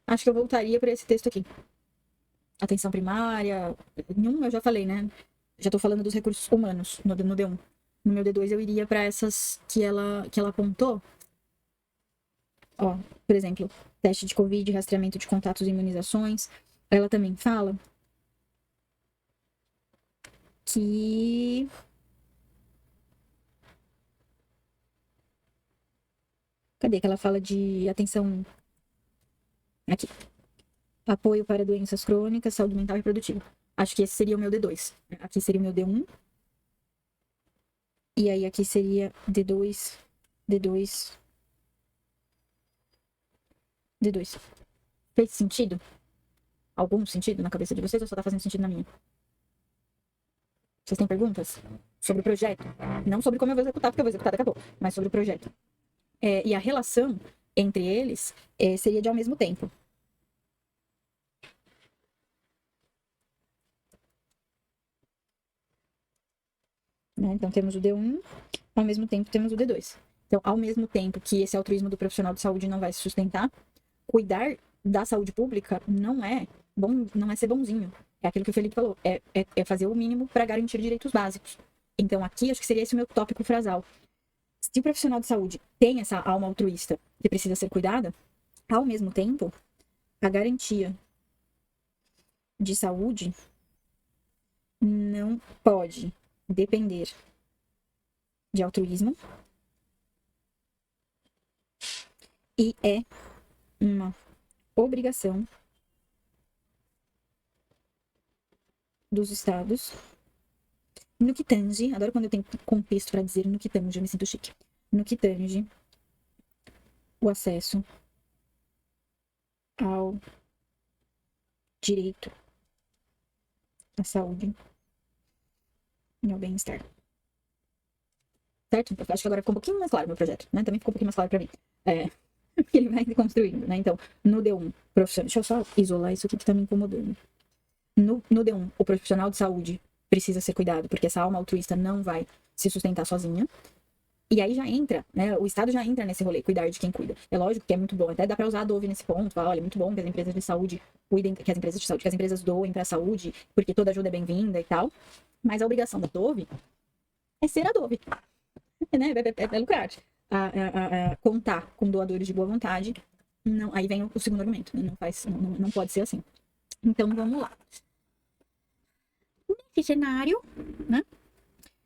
acho que eu voltaria para esse texto aqui. Atenção primária. Nenhum eu já falei, né? Já tô falando dos recursos humanos no D1. No meu D2 eu iria para essas que ela apontou. Ó, por exemplo, teste de Covid, rastreamento de contatos e imunizações. Ela também fala que cadê que ela fala de atenção aqui? Apoio para doenças crônicas, saúde mental e reprodutiva. Acho que esse seria o meu D2. Aqui seria o meu D1. E aí aqui seria D2, D2, D2. Fez sentido? Algum sentido na cabeça de vocês ou só tá fazendo sentido na minha? Vocês têm perguntas sobre o projeto? Não sobre como eu vou executar, porque eu vou executar daqui a pouco, mas sobre o projeto. E a relação entre eles seria de ao mesmo tempo. Né? Então, temos o D1, ao mesmo tempo temos o D2. Então, ao mesmo tempo que esse altruísmo do profissional de saúde não vai se sustentar, cuidar da saúde pública não é ser bonzinho. É aquilo que o Felipe falou, é fazer o mínimo para garantir direitos básicos. Então, aqui, acho que seria esse o meu tópico frasal. Se o profissional de saúde tem essa alma altruísta que precisa ser cuidada, ao mesmo tempo, a garantia de saúde não pode depender de altruísmo e é uma obrigação dos estados no que tange, adoro quando eu tenho contexto para dizer no que tange, eu me sinto chique, no que tange o acesso ao direito à saúde e ao bem-estar. Certo? Eu acho que agora ficou um pouquinho mais claro o meu projeto, né? Também ficou um pouquinho mais claro para mim. Ele vai se construindo, né? Então, no D1, profissional... Deixa eu só isolar isso aqui que tá me incomodando. No D1, o profissional de saúde precisa ser cuidado, porque essa alma altruísta não vai se sustentar sozinha. E aí já entra, né? O Estado já entra nesse rolê, cuidar de quem cuida. É lógico que é muito bom, até dá para usar a Dove nesse ponto, falar, olha, é muito bom que as empresas de saúde cuidem, que as empresas doem para a saúde, porque toda ajuda é bem-vinda e tal. Mas a obrigação da Dove é ser a Dove, né? É lucrar. Contar com doadores de boa vontade. Não, aí vem o segundo argumento, né? Não pode ser assim. Então vamos lá. Nesse cenário, né?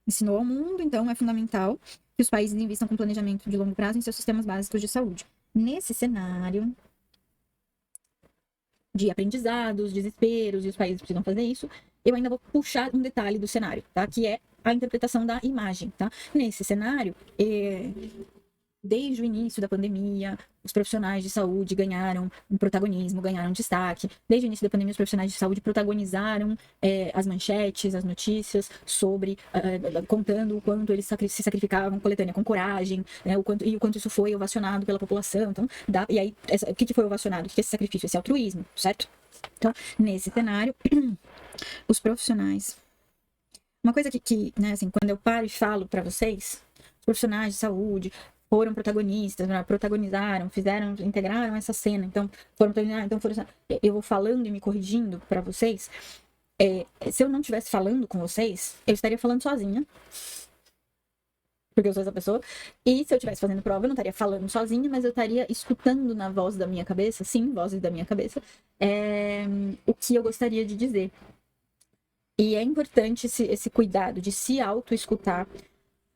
Ensinou ao mundo, então é fundamental que os países invistam com planejamento de longo prazo em seus sistemas básicos de saúde. Nesse cenário de aprendizados, desesperos, e os países precisam fazer isso, eu ainda vou puxar um detalhe do cenário, tá? Que é a interpretação da imagem, tá? Nesse cenário, desde o início da pandemia, os profissionais de saúde ganharam um protagonismo, ganharam destaque. Desde o início da pandemia, os profissionais de saúde protagonizaram as manchetes, as notícias sobre, contando o quanto eles se sacrificavam, coletânea com coragem, né, o quanto isso foi ovacionado pela população. Então, e aí, o que foi ovacionado? O que é esse sacrifício? Esse altruísmo, certo? Então, nesse cenário, os profissionais... Uma coisa que né, assim, quando eu paro e falo para vocês, os profissionais de saúde foram protagonistas, né, protagonizaram, integraram essa cena, então eu vou falando e me corrigindo para vocês. Se eu não estivesse falando com vocês, eu estaria falando sozinha, porque eu sou essa pessoa, e se eu estivesse fazendo prova, eu não estaria falando sozinha, mas eu estaria escutando na voz da minha cabeça, sim, vozes da minha cabeça, o que eu gostaria de dizer. E é importante esse cuidado de se auto-escutar.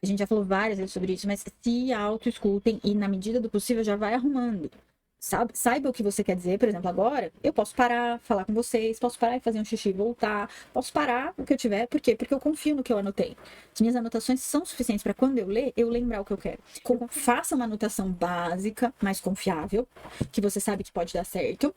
A gente já falou várias vezes sobre isso, mas se auto-escutem e, na medida do possível, já vai arrumando. Saiba o que você quer dizer. Por exemplo, agora eu posso parar, falar com vocês, posso parar e fazer um xixi e voltar, posso parar o que eu tiver. Por quê? Porque eu confio no que eu anotei. As minhas anotações são suficientes para quando eu ler, eu lembrar o que eu quero. Faça uma anotação básica, mais confiável, que você sabe que pode dar certo.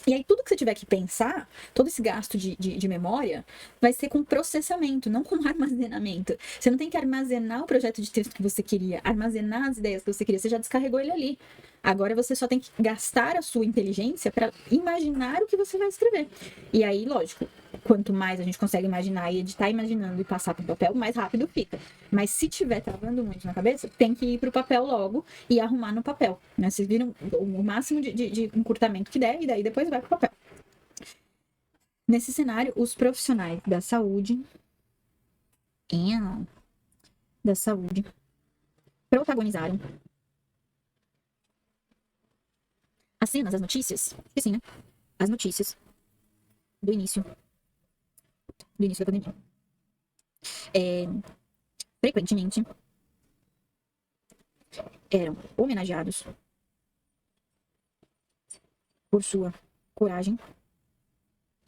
E aí, tudo que você tiver que pensar, todo esse gasto de memória, vai ser com processamento, não com armazenamento. Você não tem que armazenar o projeto de texto que você queria, armazenar as ideias que você queria, você já descarregou ele ali. Agora você só tem que gastar a sua inteligência para imaginar o que você vai escrever. E aí, lógico, quanto mais a gente consegue imaginar e editar imaginando e passar para o papel, mais rápido fica. Mas se tiver travando muito na cabeça, tem que ir para o papel logo e arrumar no papel. Né? Vocês viram o máximo de encurtamento que der e daí depois vai para o papel. Nesse cenário, os profissionais da saúde protagonizaram as cenas, as notícias, sim, né? As notícias do início da pandemia. Frequentemente eram homenageados por sua coragem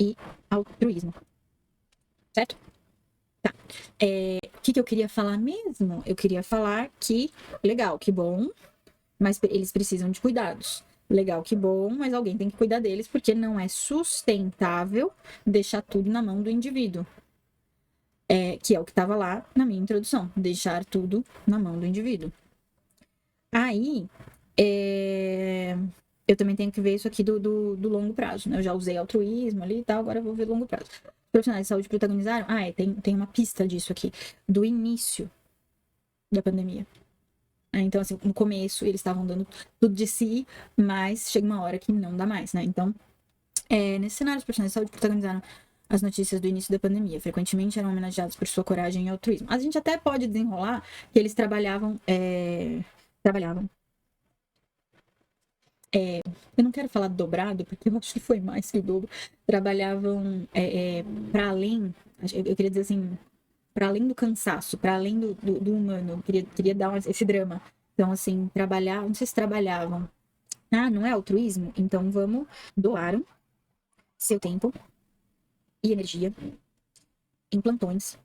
e altruísmo. Certo? Tá. O que eu queria falar mesmo? Eu queria falar que, legal, que bom, mas eles precisam de cuidados. Legal, que bom, mas alguém tem que cuidar deles, porque não é sustentável deixar tudo na mão do indivíduo. Que é o que estava lá na minha introdução, deixar tudo na mão do indivíduo. Aí, eu também tenho que ver isso aqui do longo prazo, né? Eu já usei altruísmo ali e tal, agora eu vou ver longo prazo. Os profissionais de saúde protagonizaram? Tem uma pista disso aqui, do início da pandemia. Então, assim, no começo eles estavam dando tudo de si, mas chega uma hora que não dá mais, né? Então, nesse cenário, os profissionais de saúde protagonizaram as notícias do início da pandemia. Frequentemente eram homenageados por sua coragem e altruísmo. A gente até pode desenrolar que eles trabalhavam. Eu não quero falar dobrado, porque eu acho que foi mais que o dobro. Trabalhavam para além, eu queria dizer assim, para além do cansaço, para além do humano. Queria dar esse drama. Então, assim, não sei se trabalhavam. Não é altruísmo? Então vamos doar seu tempo e energia em plantões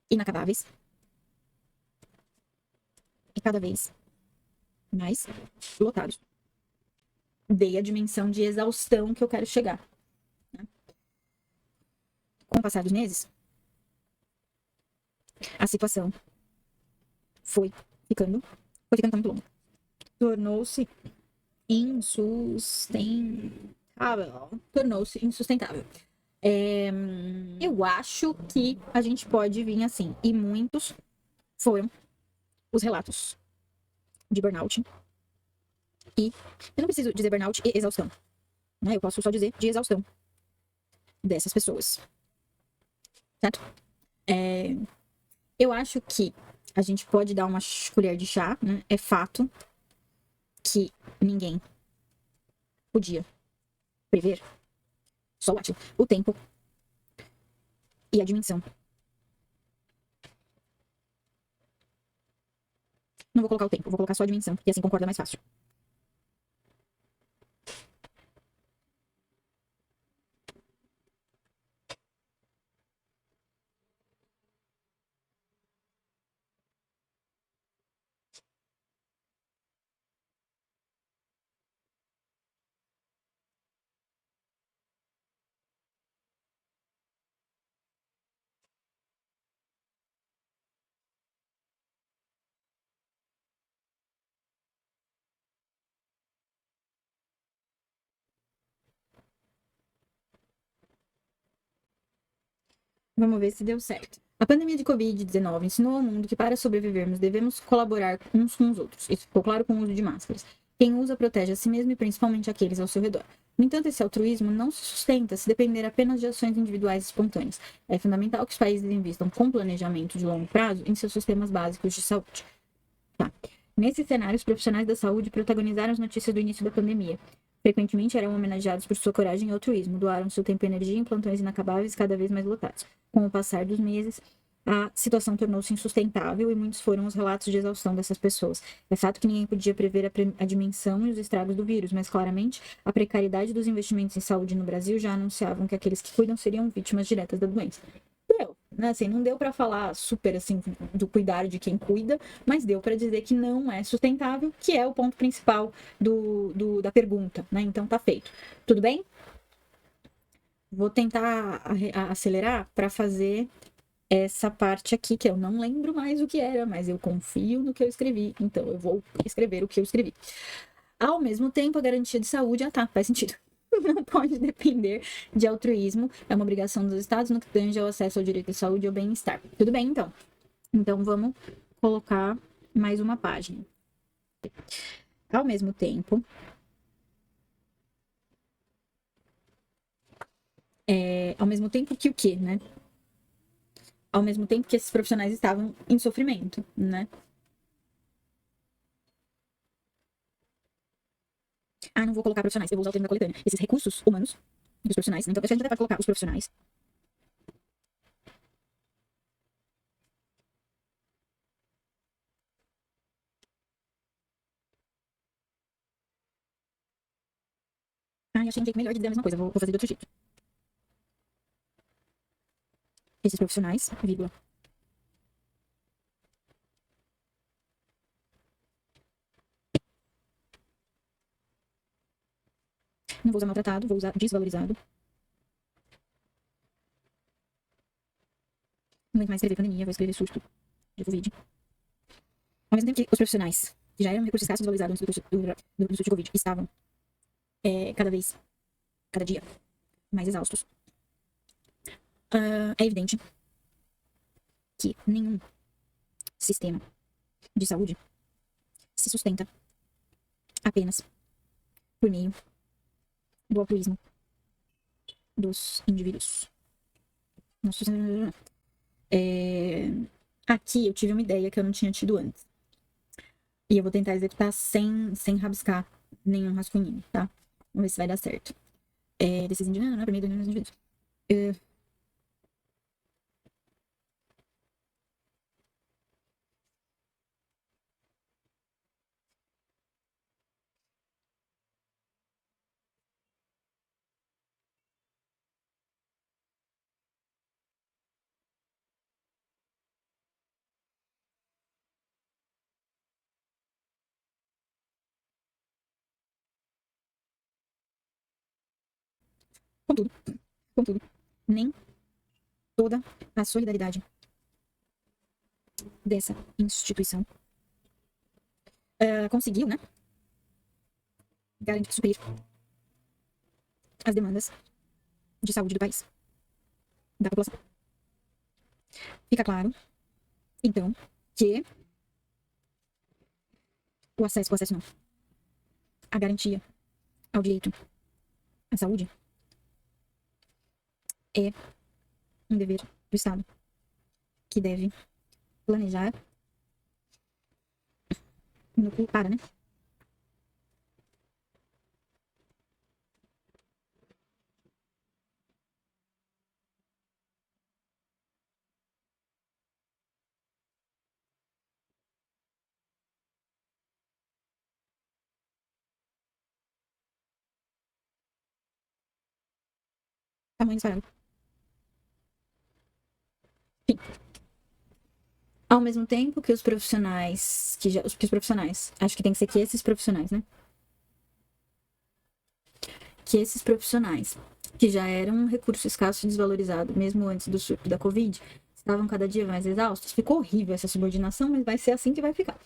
inacabáveis e cada vez mais lotados. Dei a dimensão de exaustão que eu quero chegar. Né? Com o passar dos meses, a situação foi ficando muito longa. Tornou-se insustentável. Eu acho que a gente pode vir assim, e muitos foram os relatos de burnout. E eu não preciso dizer burnout e exaustão, né? Eu posso só dizer de exaustão dessas pessoas, certo? Eu acho que a gente pode dar uma colher de chá, né? É fato que ninguém podia prever, só o tempo e a dimensão. Não vou colocar o tempo, vou colocar só a dimensão, porque assim concorda mais fácil. Vamos ver se deu certo. A pandemia de Covid-19 ensinou ao mundo que para sobrevivermos devemos colaborar uns com os outros. Isso ficou claro com o uso de máscaras. Quem usa protege a si mesmo e principalmente aqueles ao seu redor. No entanto, esse altruísmo não se sustenta se depender apenas de ações individuais espontâneas. É fundamental que os países invistam com planejamento de longo prazo em seus sistemas básicos de saúde. Tá. Nesse cenário, os profissionais da saúde protagonizaram as notícias do início da pandemia. Frequentemente eram homenageados por sua coragem e altruísmo, doaram seu tempo e energia em plantões inacabáveis cada vez mais lotados. Com o passar dos meses, a situação tornou-se insustentável e muitos foram os relatos de exaustão dessas pessoas. É fato que ninguém podia prever a dimensão e os estragos do vírus, mas claramente a precariedade dos investimentos em saúde no Brasil já anunciavam que aqueles que cuidam seriam vítimas diretas da doença. Né? Assim, não deu para falar super assim do cuidar de quem cuida, mas deu para dizer que não é sustentável, que é o ponto principal da pergunta, né? Então tá feito. Tudo bem? Vou tentar acelerar para fazer essa parte aqui, que eu não lembro mais o que era, mas eu confio no que eu escrevi, então eu vou escrever o que eu escrevi. Ao mesmo tempo, a garantia de saúde, faz sentido. Não pode depender de altruísmo, é uma obrigação dos estados no que tange ao acesso ao direito à saúde e ao bem-estar. Tudo bem, então? Então, vamos colocar mais uma página. Ao mesmo tempo, que o quê, né? Ao mesmo tempo que esses profissionais estavam em sofrimento, né? Não vou colocar profissionais, eu vou usar o termo da coletânea. Esses recursos humanos dos profissionais, né? Então a gente até vai colocar os profissionais. Achei um jeito melhor de dizer a mesma coisa, vou fazer de outro jeito. Esses profissionais, vírgula. Não vou usar maltratado, vou usar desvalorizado. Não vou mais escrever pandemia, vou escrever susto de Covid. Ao mesmo tempo que os profissionais, que já eram recursos escassos e valorizados antes do surto de Covid, estavam cada dia, mais exaustos. É evidente que nenhum sistema de saúde se sustenta apenas por meio do altruísmo dos indivíduos. Aqui eu tive uma ideia que eu não tinha tido antes. E eu vou tentar executar sem rabiscar nenhum rascunhinho, tá? Vamos ver se vai dar certo. Desses indivíduos, não é por meio dos indivíduos. Contudo, nem toda a solidariedade dessa instituição conseguiu, né, garantir suprir as demandas de saúde do país, da população. Fica claro, então, que o acesso não, a garantia ao direito à saúde é um dever do Estado, que deve planejar para, né? Tamanho disparado. Enfim. Ao mesmo tempo que os profissionais, acho que tem que ser que esses profissionais, né? Que esses profissionais, que já eram um recurso escasso e desvalorizado, mesmo antes do surto da Covid, estavam cada dia mais exaustos. Ficou horrível essa subordinação, mas vai ser assim que vai ficar.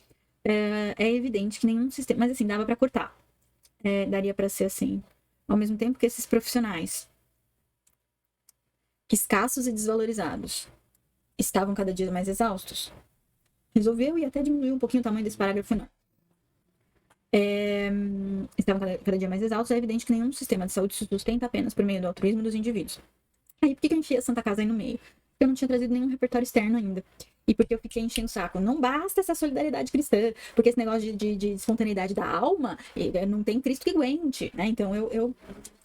É evidente que nenhum sistema... Mas assim, dava para cortar. Daria para ser assim. Ao mesmo tempo que esses profissionais, escassos e desvalorizados, estavam cada dia mais exaustos, resolveu e até diminuiu um pouquinho o tamanho desse parágrafo final. Estavam cada dia mais exaustos, é evidente que nenhum sistema de saúde se sustenta apenas por meio do altruísmo dos indivíduos. Aí, por que eu enfiei a Santa Casa aí no meio? Porque eu não tinha trazido nenhum repertório externo ainda. E porque eu fiquei enchendo o saco. Não basta essa solidariedade cristã, porque esse negócio de espontaneidade da alma, não tem Cristo que aguente, né? Então,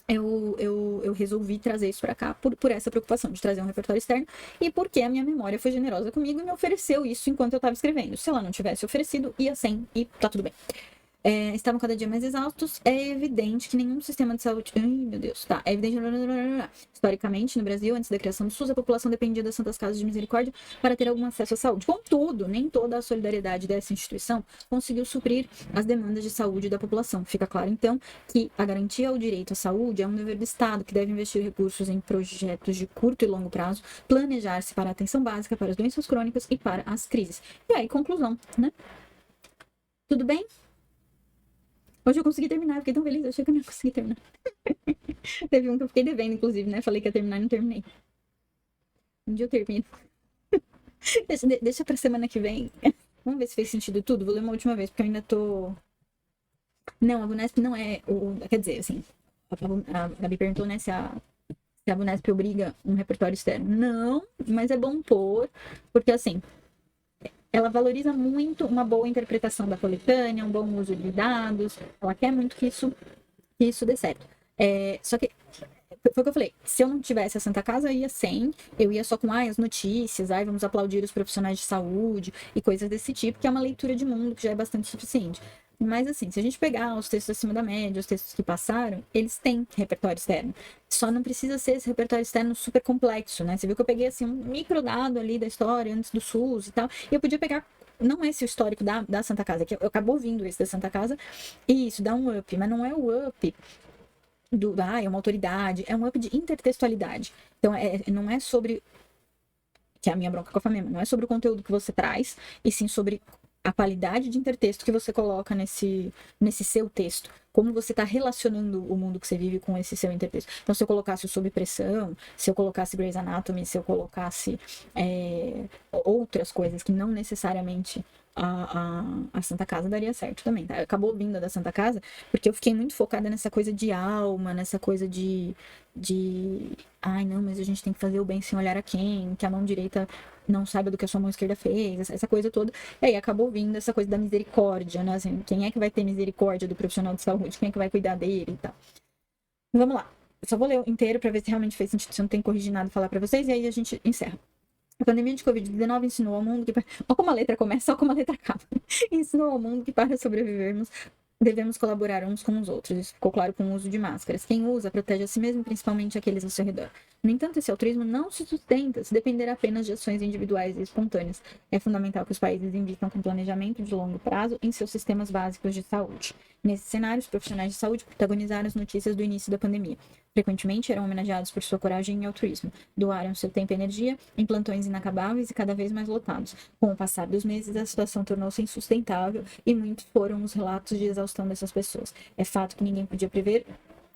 eu resolvi trazer isso para cá por essa preocupação de trazer um repertório externo e porque a minha memória foi generosa comigo e me ofereceu isso enquanto eu estava escrevendo. Se ela não tivesse oferecido, ia sem e tá tudo bem. Estavam cada dia mais exaustos. É evidente que nenhum sistema de saúde... Ai, meu Deus, tá. É evidente... Historicamente, no Brasil, antes da criação do SUS, a população dependia das Santas Casas de Misericórdia para ter algum acesso à saúde. Contudo, nem toda a solidariedade dessa instituição conseguiu suprir as demandas de saúde da população. Fica claro, então, que a garantia ao direito à saúde é um dever do Estado, que deve investir recursos em projetos de curto e longo prazo, planejar-se para a atenção básica, para as doenças crônicas e para as crises. E aí, conclusão, né? Tudo bem? Hoje eu consegui terminar, fiquei tão feliz, eu achei que eu não ia conseguir terminar. Teve um que eu fiquei devendo, inclusive, né? Falei que ia terminar e não terminei. Um dia eu termino. Deixa pra semana que vem. Vamos ver se fez sentido tudo. Vou ler uma última vez, porque eu ainda tô... Não, a Bunesp não é... Quer dizer, assim, a Gabi perguntou, né, se a Bunesp obriga um repertório externo. Não, mas é bom pôr, porque, assim... Ela valoriza muito uma boa interpretação da coletânea, um bom uso de dados. Ela quer muito que isso dê certo. Só que, foi o que eu falei, se eu não tivesse a Santa Casa, eu ia sem. Eu ia só com as notícias, vamos aplaudir os profissionais de saúde e coisas desse tipo, que é uma leitura de mundo que já é bastante suficiente. Mas assim, se a gente pegar os textos acima da média, os textos que passaram, eles têm repertório externo. Só não precisa ser esse repertório externo super complexo, né? Você viu que eu peguei assim um microdado ali da história antes do SUS e tal. E eu podia pegar, não esse o histórico da Santa Casa, que eu acabo vindo esse da Santa Casa, e isso dá um up, mas não é o up é uma autoridade, é um up de intertextualidade. Então, não é sobre, que é a minha bronca com a FAMEMA, não é sobre o conteúdo que você traz, e sim sobre a qualidade de intertexto que você coloca nesse seu texto. Como você está relacionando o mundo que você vive com esse seu intertexto. Então, se eu colocasse o Sob Pressão, se eu colocasse Grey's Anatomy, se eu colocasse outras coisas que não necessariamente a Santa Casa daria certo também, tá? Acabou vindo da Santa Casa porque eu fiquei muito focada nessa coisa de alma, nessa coisa de ai, não, mas a gente tem que fazer o bem sem olhar a quem, que a mão direita não saiba do que a sua mão esquerda fez, essa coisa toda. E aí acabou vindo essa coisa da misericórdia, né? Assim, quem é que vai ter misericórdia do profissional de saúde? Quem é que vai cuidar dele e tal? Vamos lá. Eu só vou ler inteiro pra ver se realmente fez sentido, se eu não tenho corrigido nada falar pra vocês, e aí a gente encerra. A pandemia de Covid-19 ensinou ao mundo que... Olha como a letra começa, olha como a letra acaba. Ensinou ao mundo que para sobrevivermos, devemos colaborar uns com os outros. Isso ficou claro com o uso de máscaras. Quem usa, protege a si mesmo, principalmente aqueles ao seu redor. No entanto, esse altruísmo não se sustenta se depender apenas de ações individuais e espontâneas. É fundamental que os países invistam com planejamento de longo prazo em seus sistemas básicos de saúde. Nesse cenário, os profissionais de saúde protagonizaram as notícias do início da pandemia. Frequentemente eram homenageados por sua coragem e altruísmo. Doaram seu tempo e energia em plantões inacabáveis e cada vez mais lotados. Com o passar dos meses, a situação tornou-se insustentável e muitos foram os relatos de exaustão dessas pessoas. É fato que ninguém podia prever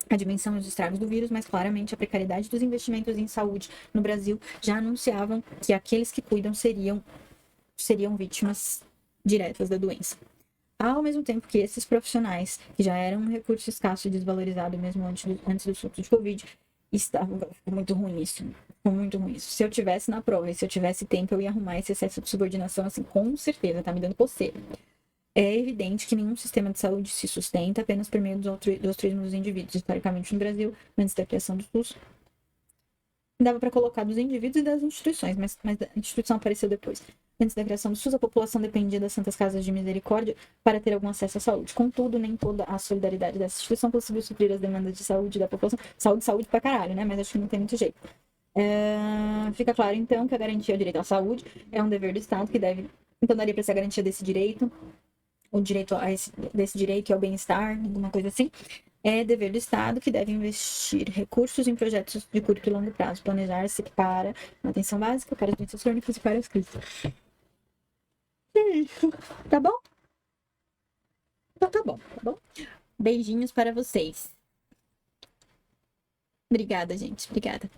a dimensão e os estragos do vírus, mas claramente a precariedade dos investimentos em saúde no Brasil já anunciavam que aqueles que cuidam seriam vítimas diretas da doença. ao mesmo tempo que esses profissionais, que já eram um recurso escasso e desvalorizado mesmo antes do surto de Covid, estavam... Ficou muito ruim isso. Ficou muito ruim isso. Se eu tivesse na prova e se eu tivesse tempo, eu ia arrumar esse excesso de subordinação, assim, com certeza, tá me dando coceira. É evidente que nenhum sistema de saúde se sustenta apenas por meio do altruísmo dos indivíduos. Historicamente, no Brasil, antes da criação do SUS, dava para colocar dos indivíduos e das instituições, mas a instituição apareceu depois. Antes da criação do SUS, a população dependia das Santas Casas de Misericórdia para ter algum acesso à saúde. Contudo, nem toda a solidariedade dessa instituição conseguiu suprir as demandas de saúde da população. Saúde pra caralho, né? Mas acho que não tem muito jeito. Fica claro, então, que a garantia ao direito à saúde é um dever do Estado que deve... Então, daria para ser a garantia desse direito, desse direito e ao bem-estar, alguma coisa assim. É dever do Estado que deve investir recursos em projetos de curto e longo prazo, planejar-se para a atenção básica, para as doenças crônicas e para as crises. É isso, tá bom? Então tá bom. Beijinhos para vocês. Obrigada, gente. Obrigada.